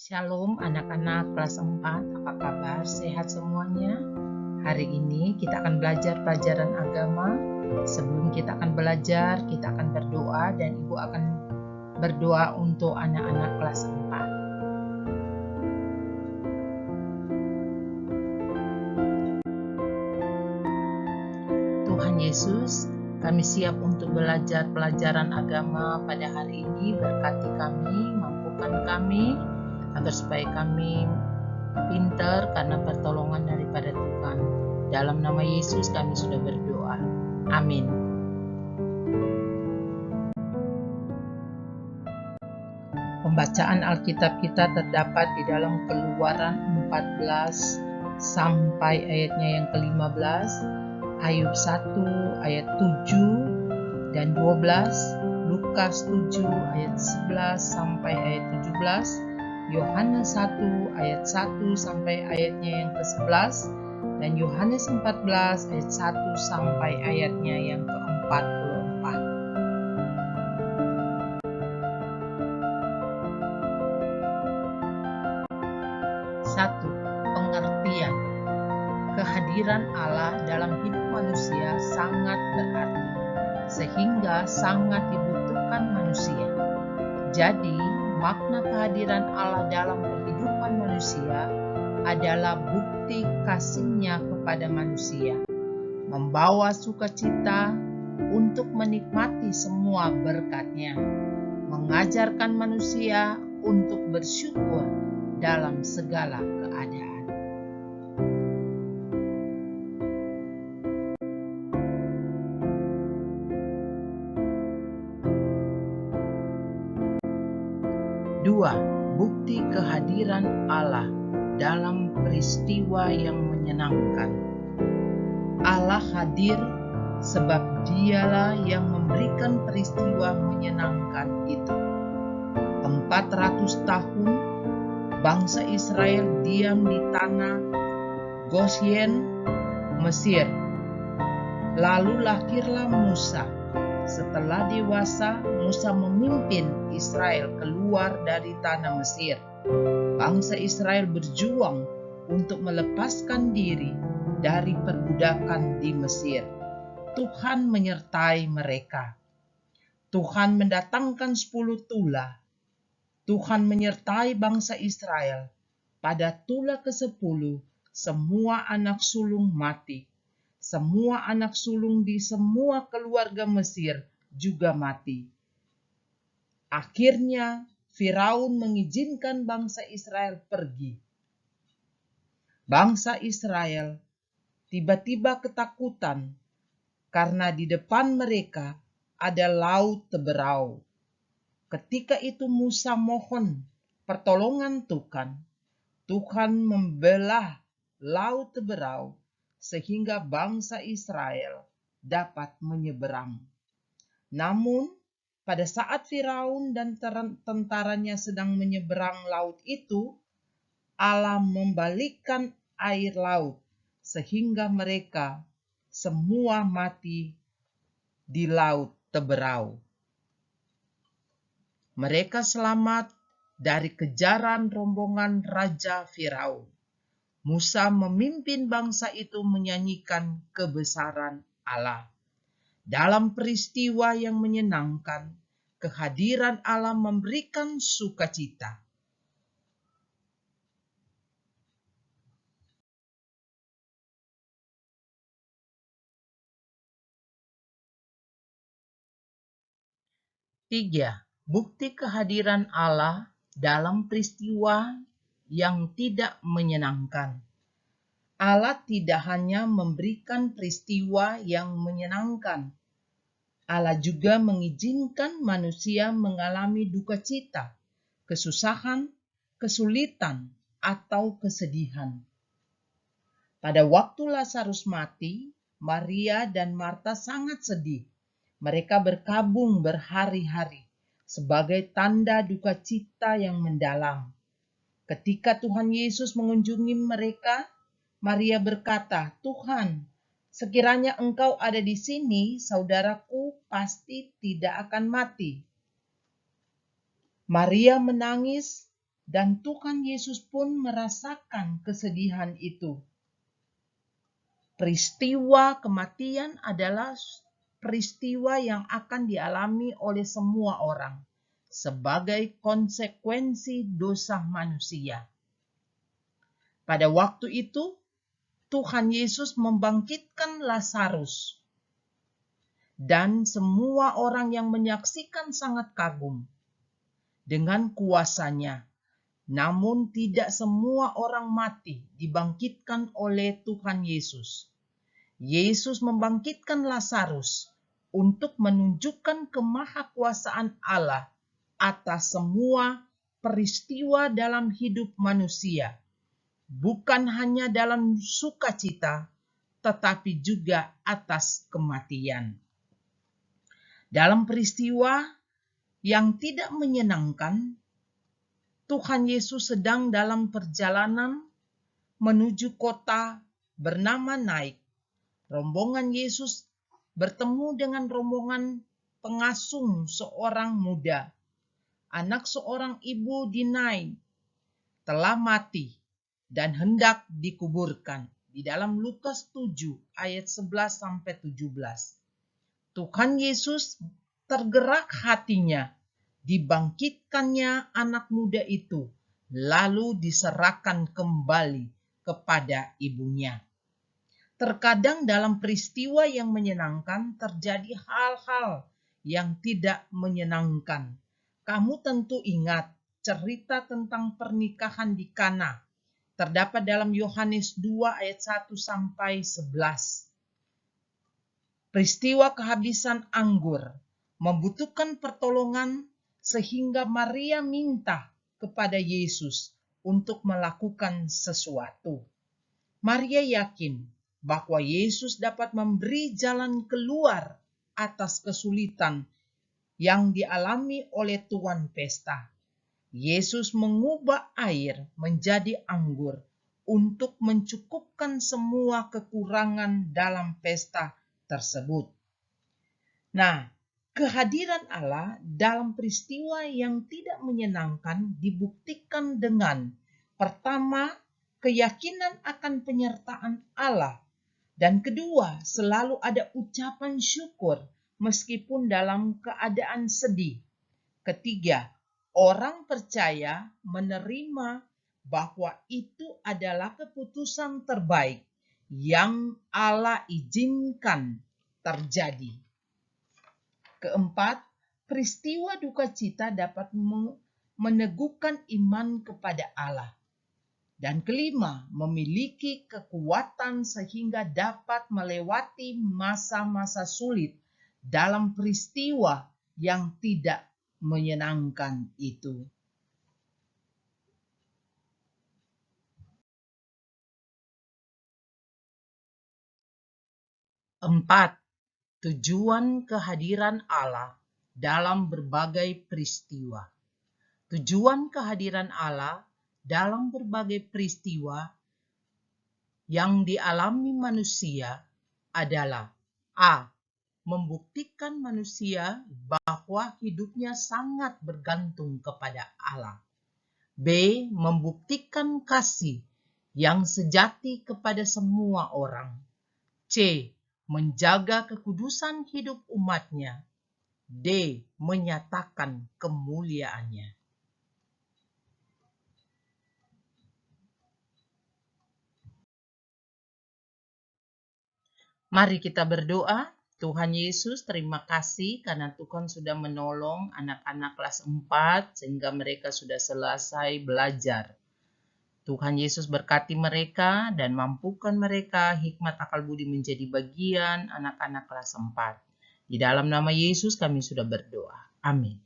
Shalom anak-anak kelas 4, apa kabar? Sehat semuanya? Hari ini kita akan belajar pelajaran agama. Sebelum kita akan belajar, kita akan berdoa dan Ibu akan berdoa untuk anak-anak kelas 4. Tuhan Yesus, kami siap untuk belajar pelajaran agama pada hari ini. Berkati kami, mampukan kami, agar supaya kami pintar karena pertolongan daripada Tuhan. Dalam nama Yesus kami sudah berdoa. Amin. Pembacaan Alkitab kita terdapat di dalam Keluaran 14 sampai ayatnya yang ke-15, Ayub 1 ayat 7 dan 12, Lukas 7 ayat 11 sampai ayat 17, Yohanes 1 ayat 1 sampai ayatnya yang ke-11, dan Yohanes 14 ayat 1 sampai ayatnya yang ke-44. 1. Pengertian. Kehadiran Allah dalam hidup manusia sangat berarti, sehingga sangat dibutuhkan manusia. Jadi, makna kehadiran Allah dalam kehidupan manusia adalah bukti kasih-Nya kepada manusia, membawa sukacita untuk menikmati semua berkat-Nya, mengajarkan manusia untuk bersyukur dalam segala keadaan. Dua, bukti kehadiran Allah dalam peristiwa yang menyenangkan. Allah hadir sebab Dialah yang memberikan peristiwa menyenangkan itu. 400 tahun bangsa Israel diam di tanah Gosyen, Mesir. Lalu lahirlah Musa. Setelah dewasa, Musa memimpin Israel keluar dari tanah Mesir. Bangsa Israel berjuang untuk melepaskan diri dari perbudakan di Mesir. Tuhan menyertai mereka. Tuhan mendatangkan 10 tulah. Tuhan menyertai bangsa Israel. Pada tulah ke-10, semua anak sulung mati. Semua anak sulung di semua keluarga Mesir juga mati. Akhirnya, Firaun mengizinkan bangsa Israel pergi. Bangsa Israel tiba-tiba ketakutan karena di depan mereka ada laut teberau. Ketika itu Musa mohon pertolongan Tuhan. Tuhan membelah laut teberau sehingga bangsa Israel dapat menyeberang. Namun, pada saat Firaun dan tentaranya sedang menyeberang laut itu, Allah membalikkan air laut sehingga mereka semua mati di laut teberau. Mereka selamat dari kejaran rombongan Raja Firaun. Musa memimpin bangsa itu menyanyikan kebesaran Allah. Dalam peristiwa yang menyenangkan, kehadiran Allah memberikan sukacita. Tiga, bukti kehadiran Allah dalam peristiwa yang tidak menyenangkan. Allah tidak hanya memberikan peristiwa yang menyenangkan. Allah juga mengizinkan manusia mengalami duka cita, kesusahan, kesulitan, atau kesedihan. Pada waktu Lazarus mati, Maria dan Marta sangat sedih. Mereka berkabung berhari-hari sebagai tanda duka cita yang mendalam. Ketika Tuhan Yesus mengunjungi mereka, Maria berkata, "Tuhan, sekiranya Engkau ada di sini, saudaraku pasti tidak akan mati." Maria menangis dan Tuhan Yesus pun merasakan kesedihan itu. Peristiwa kematian adalah peristiwa yang akan dialami oleh semua orang sebagai konsekuensi dosa manusia. Pada waktu itu, Tuhan Yesus membangkitkan Lazarus, dan semua orang yang menyaksikan sangat kagum dengan kuasanya. Namun tidak semua orang mati dibangkitkan oleh Tuhan Yesus. Yesus membangkitkan Lazarus untuk menunjukkan kemahakuasaan Allah atas semua peristiwa dalam hidup manusia, bukan hanya dalam sukacita, tetapi juga atas kematian. Dalam peristiwa yang tidak menyenangkan, Tuhan Yesus sedang dalam perjalanan menuju kota bernama Naik. Rombongan Yesus bertemu dengan rombongan pengasung seorang muda. Anak seorang ibu di Nain telah mati dan hendak dikuburkan. Di dalam Lukas 7 ayat 11-17. Tuhan Yesus tergerak hatinya, dibangkitkannya anak muda itu, lalu diserahkan kembali kepada ibunya. Terkadang dalam peristiwa yang menyenangkan terjadi hal-hal yang tidak menyenangkan. Kamu tentu ingat cerita tentang pernikahan di Kana. Terdapat dalam Yohanes 2 ayat 1-11. Peristiwa kehabisan anggur membutuhkan pertolongan sehingga Maria minta kepada Yesus untuk melakukan sesuatu. Maria yakin bahwa Yesus dapat memberi jalan keluar atas kesulitan yang dialami oleh tuan pesta. Yesus mengubah air menjadi anggur untuk mencukupkan semua kekurangan dalam pesta tersebut. Nah, kehadiran Allah dalam peristiwa yang tidak menyenangkan dibuktikan dengan pertama, keyakinan akan penyertaan Allah, dan kedua, selalu ada ucapan syukur meskipun dalam keadaan sedih. Ketiga, orang percaya menerima bahwa itu adalah keputusan terbaik yang Allah izinkan terjadi. Keempat, peristiwa duka cita dapat meneguhkan iman kepada Allah. Dan kelima, memiliki kekuatan sehingga dapat melewati masa-masa sulit dalam peristiwa yang tidak menyenangkan itu. 4. Tujuan kehadiran Allah dalam berbagai peristiwa. Tujuan kehadiran Allah dalam berbagai peristiwa yang dialami manusia adalah A. Membuktikan manusia bahwa hidupnya sangat bergantung kepada Allah. B. Membuktikan kasih yang sejati kepada semua orang. C. Menjaga kekudusan hidup umatnya. D. Menyatakan kemuliaannya. Mari kita berdoa. Tuhan Yesus, terima kasih karena Tuhan sudah menolong anak-anak kelas 4 sehingga mereka sudah selesai belajar. Tuhan Yesus berkati mereka dan mampukan mereka hikmat akal budi menjadi bagian anak-anak kelas 4. Di dalam nama Yesus kami sudah berdoa. Amin.